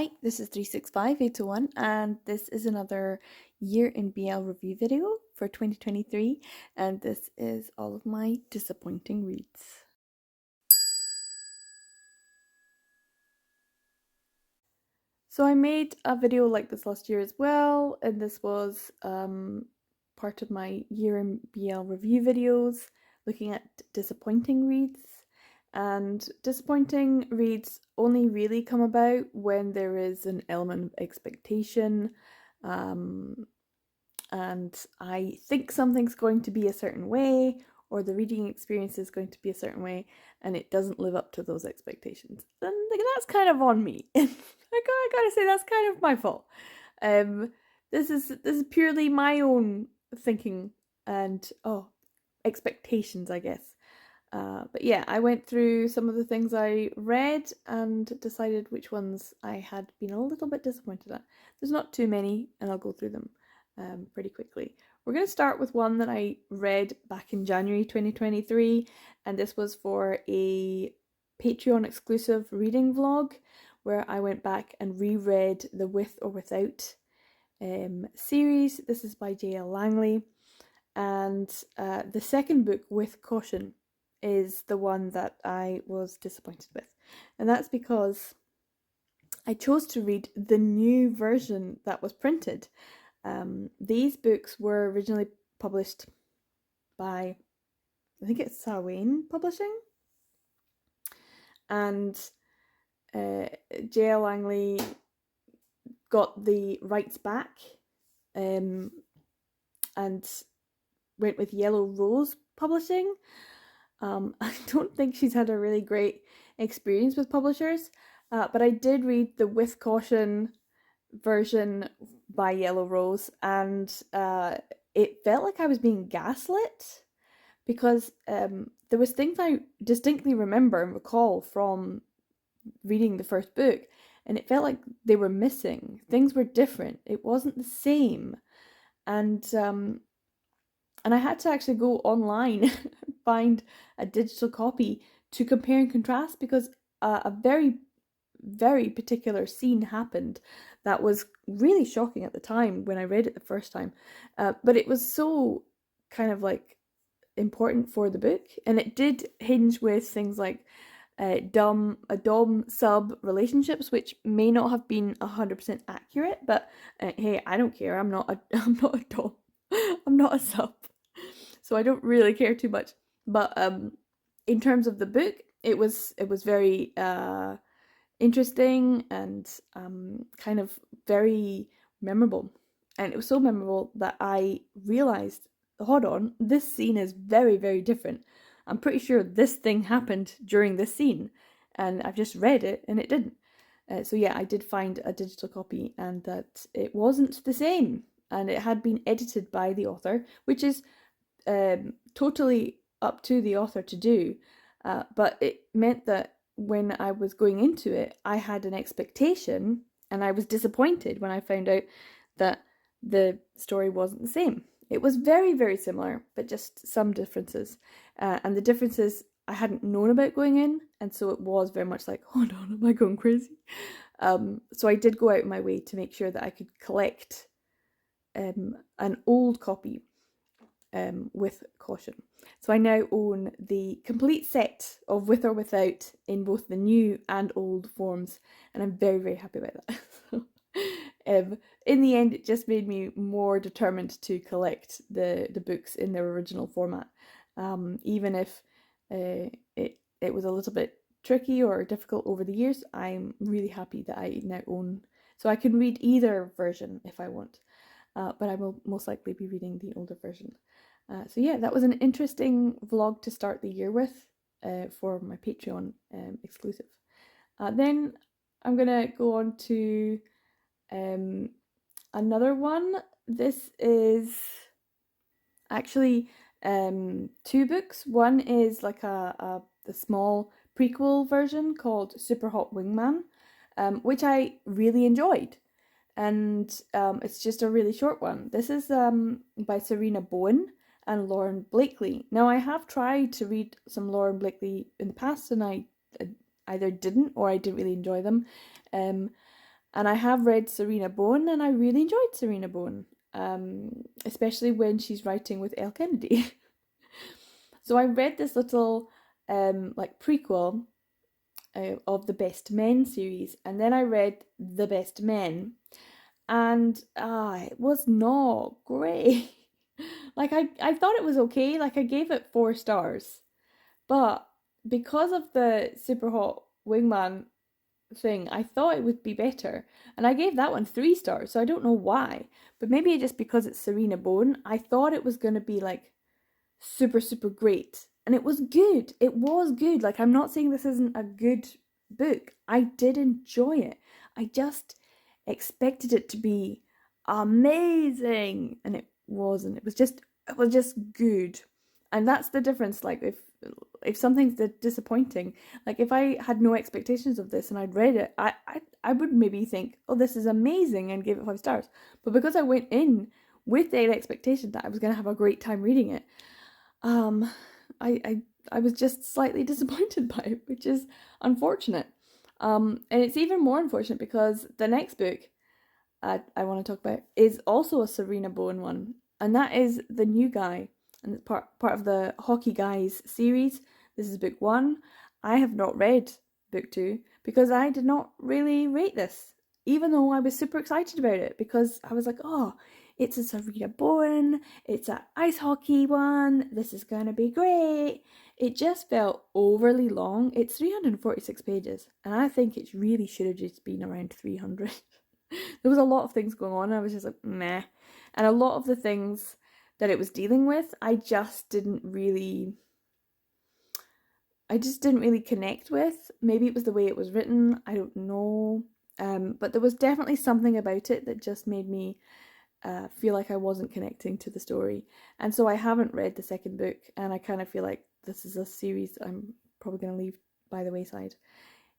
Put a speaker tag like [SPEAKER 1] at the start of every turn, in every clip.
[SPEAKER 1] Hi, this is 365801 and this is another year in BL review video for 2023 and this is all of my disappointing reads. So I made a video like this last year as well, and this was part of my year in BL review videos looking at disappointing reads. And disappointing reads only really come about when there is an element of expectation, and I think something's going to be a certain way, or the reading experience is going to be a certain way, and it doesn't live up to those expectations. Then that's kind of on me. I gotta say that's kind of my fault. This is purely my own thinking and expectations, I guess. But yeah, I went through some of the things I read and decided which ones I had been a little bit disappointed at. There's not too many, and I'll go through them pretty quickly. We're going to start with one that I read back in January 2023, and this was for a Patreon exclusive reading vlog where I went back and reread the With or Without series. This is by J.L. Langley, and the second book, With Caution, is the one that I was disappointed with, and that's because I chose to read the new version that was printed. These books were originally published by, I think it's Samhain Publishing, and J.L. Langley got the rights back and went with Yellow Rose Publishing. I don't think she's had a really great experience with publishers, but I did read the With Caution version by Yellow Rose, and it felt like I was being gaslit because there was things I distinctly remember and recall from reading the first book, and it felt like they were missing. Things were different. It wasn't the same, and I had to actually go online and find a digital copy to compare and contrast because a very, very particular scene happened that was really shocking at the time when I read it the first time. But it was so kind of like important for the book, and it did hinge with things like dom sub relationships, which may not have been 100% accurate, but hey, I don't care. I'm not a dom. I'm not a sub, so I don't really care too much. But in terms of the book, it was very interesting and kind of very memorable. And it was so memorable that I realized, hold on, this scene is very, very different. I'm pretty sure this thing happened during this scene, and I've just read it and it didn't. So yeah, I did find a digital copy, and that it wasn't the same, and it had been edited by the author, which is totally up to the author to do. But it meant that when I was going into it, I had an expectation, and I was disappointed when I found out that the story wasn't the same. It was very, very similar, but just some differences. And the differences I hadn't known about going in, and so it was very much like, hold on, am I going crazy? So I did go out of my way to make sure that I could collect an old copy with Caution. So I now own the complete set of With or Without in both the new and old forms, and I'm very, very happy about that. In the end, it just made me more determined to collect the books in their original format, even if it was a little bit tricky or difficult over the years. I'm really happy that I now own, so I can read either version if I want, but I will most likely be reading the older version. So yeah, that was an interesting vlog to start the year with for my Patreon exclusive. Then I'm gonna go on to another one. This is actually two books. One is like a small prequel version called Super Hot Wingman, which I really enjoyed. And it's just a really short one. This is by Serena Bowen and Lauren Blakely. Now, I have tried to read some Lauren Blakely in the past, and I either didn't or I didn't really enjoy them. And I have read Serena Bone, and I really enjoyed Serena Bone, especially when she's writing with Elle Kennedy. So I read this little like prequel of the Best Men series, and then I read The Best Men, and it was not great. Like I thought it was okay. Like I gave it 4 stars, but because of the super hot wingman thing, I thought it would be better. And I gave that one 3 stars, so I don't know why. But maybe just because it's Serena Bone, I thought it was going to be like super, super great. And it was good. It was good. Like, I'm not saying this isn't a good book. I did enjoy it. I just expected it to be amazing. And it wasn't. It was just good. And that's the difference. Like, if something's disappointing, like if I had no expectations of this and I'd read it, I would maybe think, oh, this is amazing, and give it 5 stars. But because I went in with the expectation that I was going to have a great time reading it, um, I was just slightly disappointed by it, which is unfortunate. And it's even more unfortunate because the next book I want to talk about is also a Serena Bowen one, and that is The New Guy, and it's part of the Hockey Guys series. This is book 1. I have not read book 2 because I did not really rate this, even though I was super excited about it, because I was like, oh, it's a Serena Bowen, it's an ice hockey one, this is going to be great. It just felt overly long. It's 346 pages, and I think it really should have just been around 300. There was a lot of things going on, and I was just like, meh. And a lot of the things that it was dealing with, I just didn't really connect with. Maybe it was the way it was written, I don't know. But there was definitely something about it that just made me feel like I wasn't connecting to the story. And so I haven't read the second book, and I kind of feel like this is a series I'm probably going to leave by the wayside.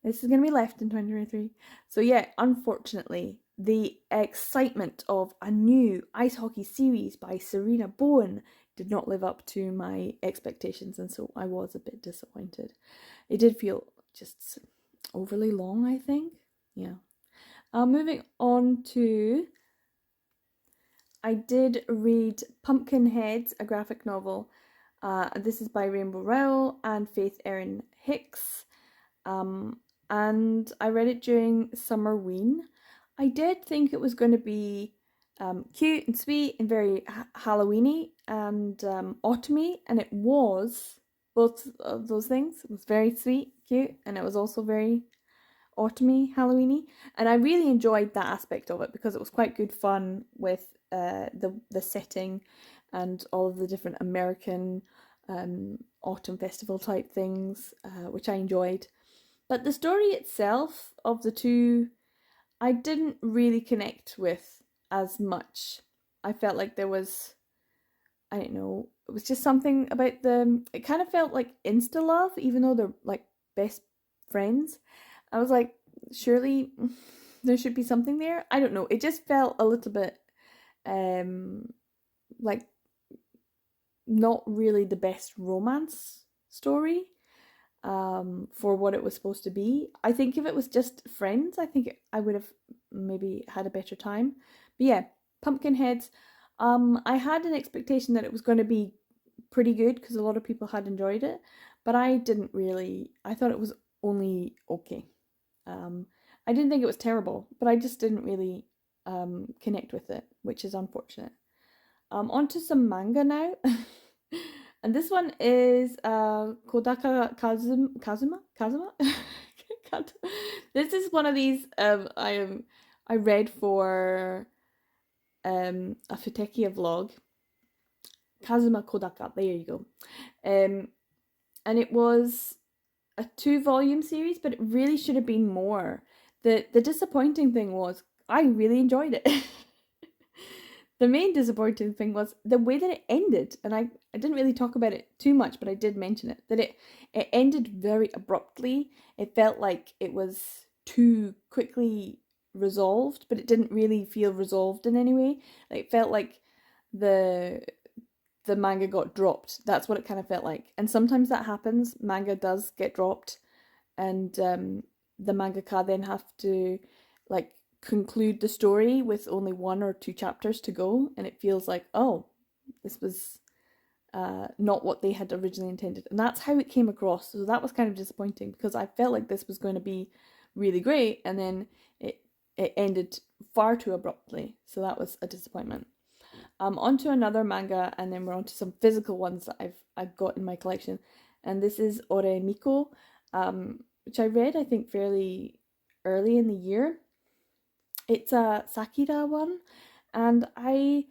[SPEAKER 1] This is going to be left in 2023. So yeah, unfortunately, the excitement of a new ice hockey series by Serena Bowen did not live up to my expectations, and so I was a bit disappointed. It did feel just overly long, I think. Yeah. Moving on to... I did read Pumpkinheads, a graphic novel. This is by Rainbow Rowell and Faith Erin Hicks. And I read it during Summerween. I did think it was going to be cute and sweet and very Halloweeny and autumny, and it was both of those things. It was very sweet, cute, and it was also very autumny, Halloweeny, and I really enjoyed that aspect of it because it was quite good fun with the setting and all of the different American autumn festival type things, which I enjoyed. But the story itself of the two, I didn't really connect with as much. I felt like there was, I don't know, it was just something about them. It kind of felt like insta love, even though they're like best friends. I was like, surely there should be something there. I don't know. It just felt a little bit like not really the best romance story for what it was supposed to be. I think if it was just friends, I think I would have maybe had a better time. But yeah, Pumpkinheads. I had an expectation that it was going to be pretty good because a lot of people had enjoyed it, but I didn't really. I thought it was only okay. I didn't think it was terrible, but I just didn't really connect with it, which is unfortunate. On to some manga now. And this one is Kodaka Kazuma. This is one of these I read for a Futekia vlog. Kazuma Kodaka, there you go. And it was a 2-volume series, but it really should have been more. The disappointing thing was I really enjoyed it. The main disappointing thing was the way that it ended, and I didn't really talk about it too much, but I did mention it, that it ended very abruptly. It felt like it was too quickly resolved, but it didn't really feel resolved in any way. It felt like the manga got dropped. That's what it kind of felt like. And sometimes that happens. Manga does get dropped, and the mangaka then have to like conclude the story with only 1 or 2 chapters to go, and it feels like, oh, this was not what they had originally intended. And that's how it came across. So that was kind of disappointing because I felt like this was going to be really great, and then it ended far too abruptly. So that was a disappointment. On to another manga, and then we're on to some physical ones that I've got in my collection. And this is Ore Miko, which I read, I think, fairly early in the year. It's a Sakura one, and I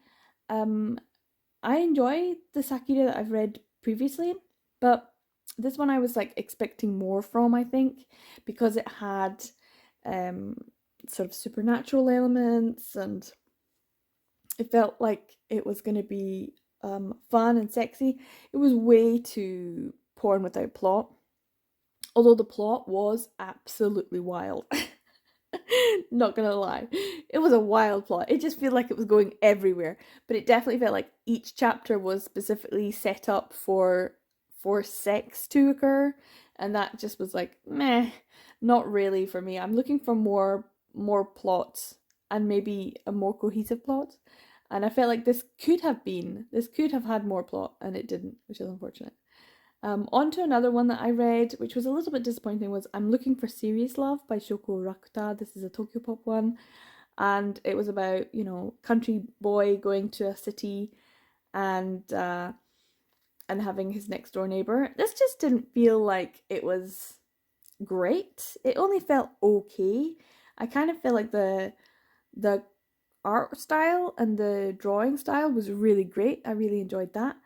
[SPEAKER 1] enjoy the Sakura that I've read previously, but this one I was like expecting more from, I think, because it had um sort of supernatural elements, and it felt like it was going to be fun and sexy. It was way too porn without plot, although the plot was absolutely wild. Not gonna lie, it was a wild plot. It just felt like it was going everywhere, but it definitely felt like each chapter was specifically set up for sex to occur, and that just was like meh, not really for me. I'm looking for more plots and maybe a more cohesive plot, and I felt like this could have had more plot, and it didn't, which is unfortunate. On to another one that I read, which was a little bit disappointing, was I'm Looking for Serious Love by Shoko Rakuta. This is a Tokyopop one, and it was about, country boy going to a city and having his next door neighbor. This just didn't feel like it was great. It only felt okay. I kind of feel like the art style and the drawing style was really great. I really enjoyed that.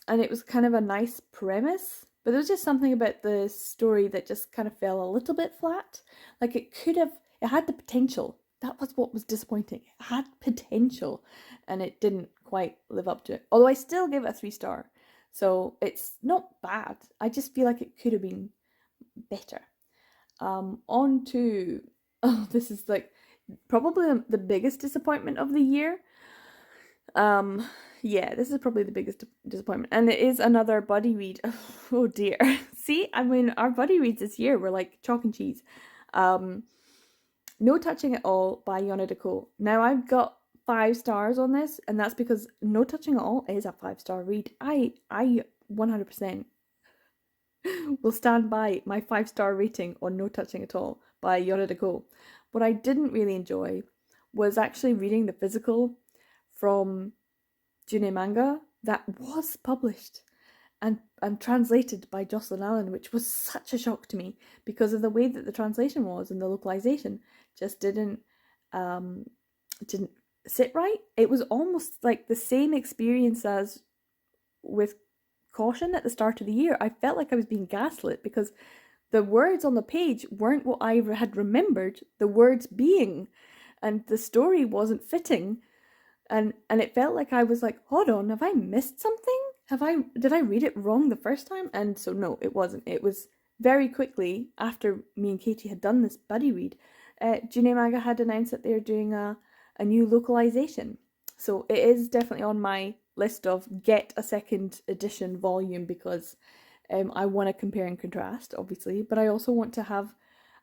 [SPEAKER 1] And it was kind of a nice premise, but there was just something about the story that just kind of fell a little bit flat. Like it had the potential. That was what was disappointing. It had potential, and it didn't quite live up to it. Although I still give it a 3 star. So it's not bad. I just feel like it could have been better. On to, oh, this is like probably the biggest disappointment of the year. Yeah, this is probably the biggest disappointment, and it is another buddy read. Oh dear. See, I mean, our buddy reads this year were like chalk and cheese. No Touching at All by Yona Deco. Now I've got 5 stars on this, and that's because No Touching at All is a 5 star read. I 100% will stand by my 5 star rating on No Touching at All by Yona Deco. What I didn't really enjoy was actually reading the physical from June manga that was published and translated by Jocelyn Allen, which was such a shock to me because of the way that the translation was, and the localization just didn't sit right. It was almost like the same experience as with Caution at the start of the year. I felt like I was being gaslit because the words on the page weren't what I had remembered the words being, and the story wasn't fitting. And it felt like I was like, hold on, have I missed something? Did I read it wrong the first time? And so no, it wasn't. It was very quickly after me and Katie had done this buddy read, June Manga had announced that they're doing a new localization. So it is definitely on my list of get a second edition volume because I want to compare and contrast, obviously, but I also want to have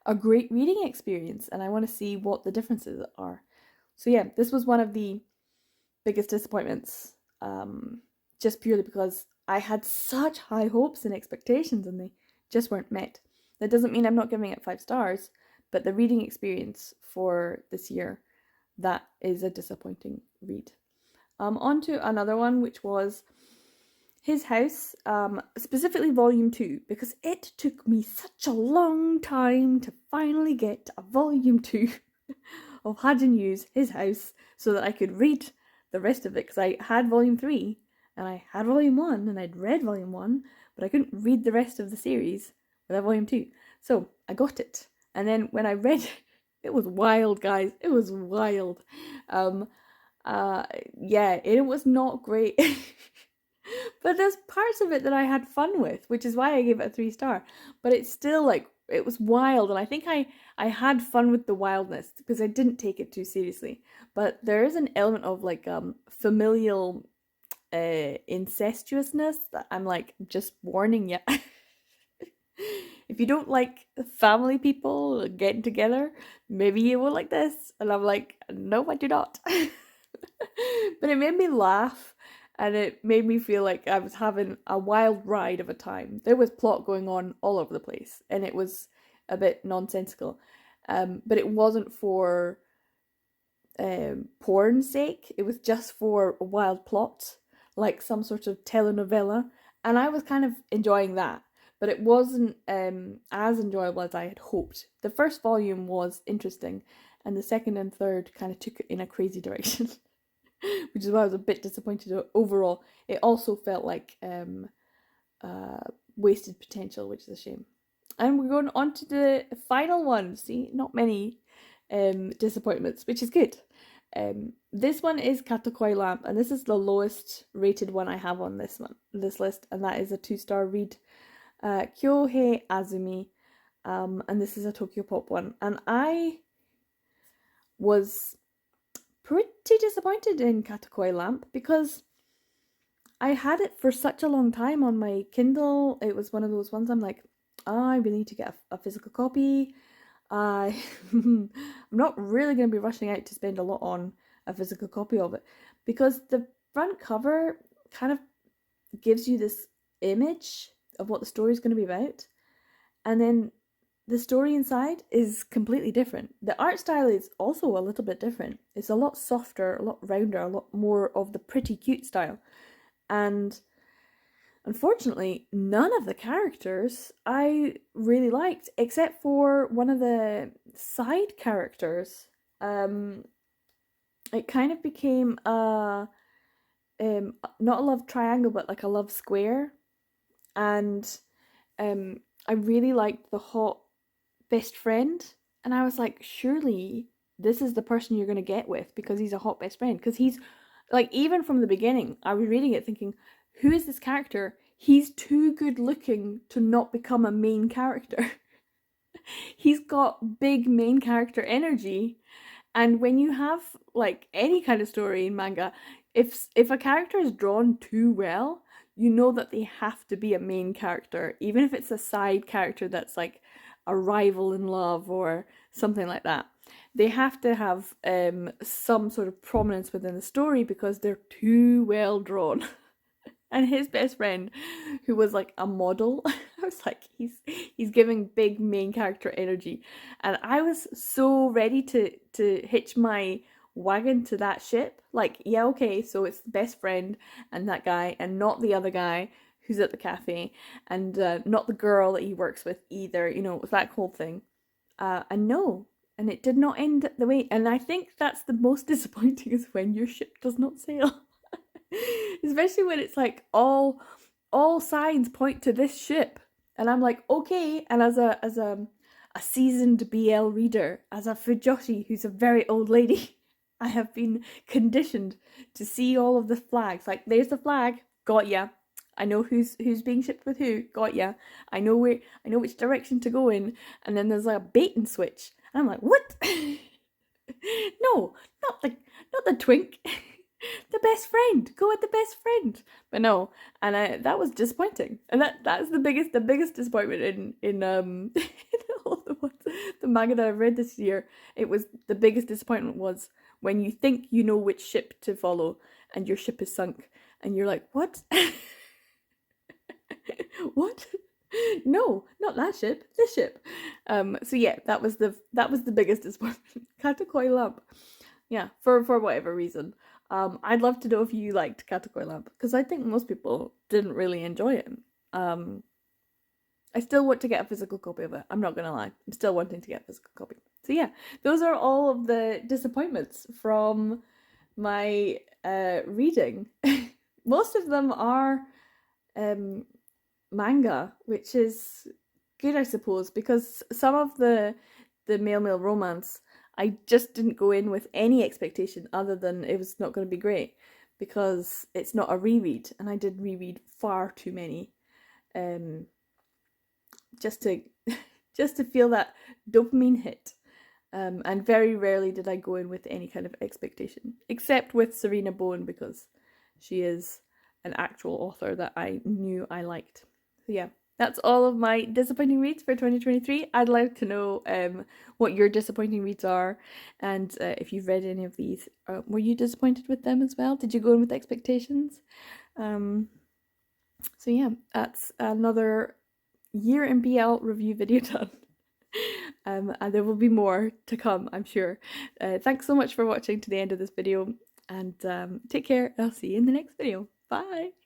[SPEAKER 1] a great reading experience, and I want to see what the differences are. So yeah, this was one of the biggest disappointments, just purely because I had such high hopes and expectations, and they just weren't met. That doesn't mean I'm not giving it 5 stars, but the reading experience for this year, that is a disappointing read. On to another one, which was His House, specifically volume 2, because it took me such a long time to finally get a volume 2 of Hajin Yu's His House so that I could read the rest of it, because I had volume 3 and I had volume 1 and I'd read volume 1, but I couldn't read the rest of the series without volume 2. So I got it, and then when I read it was wild, guys. It was wild. Yeah, it was not great. But there's parts of it that I had fun with, which is why I gave it a 3 star. But it's still like, it was wild, and I think I had fun with the wildness because I didn't take it too seriously. But there is an element of like familial incestuousness that I'm like, just warning you. If you don't like family people getting together, maybe you will like this. And I'm like, no, I do not. But it made me laugh and it made me feel like I was having a wild ride of a time. There was plot going on all over the place and it was a bit nonsensical. But it wasn't for porn's sake, it was just for a wild plot, like some sort of telenovela. And I was kind of enjoying that. But it wasn't as enjoyable as I had hoped. The first volume was interesting, and the second and third kind of took it in a crazy direction. Which is why I was a bit disappointed overall. It also felt like wasted potential, which is a shame. And we're going on to the final one. See, not many disappointments, which is good. This one is Katakoi Lamp, and this is the lowest rated one I have on this list, and that is a 2-star read. Kyohei Azumi, and this is a Tokyo Pop one, and I was pretty disappointed in Katakoi Lamp because I had it for such a long time on my Kindle. It was one of those ones I'm like, oh, I really need to get a physical copy. I'm not really going to be rushing out to spend a lot on a physical copy of it because the front cover kind of gives you this image of what the story is going to be about, and then the story inside is completely different. The art style is also a little bit different. It's a lot softer, a lot rounder, a lot more of the pretty cute style. And unfortunately, none of the characters I really liked, except for one of the side characters. It kind of became not a love triangle, but like a love square. And I really liked the hot best friend, and I was like, surely this is the person you're going to get with because he's a hot best friend. Because he's like, even from the beginning, I was reading it thinking, who is this character? He's too good looking to not become a main character. He's got big main character energy, and when you have like any kind of story in manga, if a character is drawn too well, you know that they have to be a main character, even if it's a side character that's like a rival in love or something like that. They have to have some sort of prominence within the story because they're too well drawn. And his best friend, who was like a model, I was like, he's giving big main character energy, and I was so ready to hitch my wagon to that ship. Like, yeah, okay, so it's the best friend and that guy, and not the other guy who's at the cafe, and not the girl that he works with either. You know, it was that whole thing. And no, and it did not end the way. And I think that's the most disappointing is when your ship does not sail. Especially when it's like all signs point to this ship, and I'm like, okay. And as a seasoned BL reader, as a Fujoshi who's a very old lady, I have been conditioned to see all of the flags. Like, there's the flag, got ya. I know who's being shipped with who, got ya. I know which direction to go in, and then there's like a bait and switch. And I'm like, what? No, not the twink. The best friend, go with the best friend. But no, and that was disappointing, and that's the biggest disappointment in in all the manga that I've read this year. It was the biggest disappointment was when you think you know which ship to follow and your ship is sunk and you're like, what? What? No, not that ship, this ship. So yeah, that was the biggest disappointment. Katakoi Lamp, yeah, for whatever reason. I'd love to know if you liked Katakoi Lamp, because I think most people didn't really enjoy it. I still want to get a physical copy of it. I'm not gonna lie, I'm still wanting to get a physical copy. So yeah, those are all of the disappointments from my reading. Most of them are manga, which is good, I suppose, because some of the male romance, I just didn't go in with any expectation other than it was not going to be great, because it's not a reread, and I did reread far too many, just to just to feel that dopamine hit. And very rarely did I go in with any kind of expectation, except with Serena Bowen, because she is an actual author that I knew I liked. So yeah, That's all of my disappointing reads for 2023. I'd like to know what your disappointing reads are, and if you've read any of these, were you disappointed with them as well? Did you go in with expectations? Um, so yeah, that's another year in BL review video done. And there will be more to come, I'm sure. Thanks so much for watching to the end of this video, and take care. I'll see you in the next video. Bye!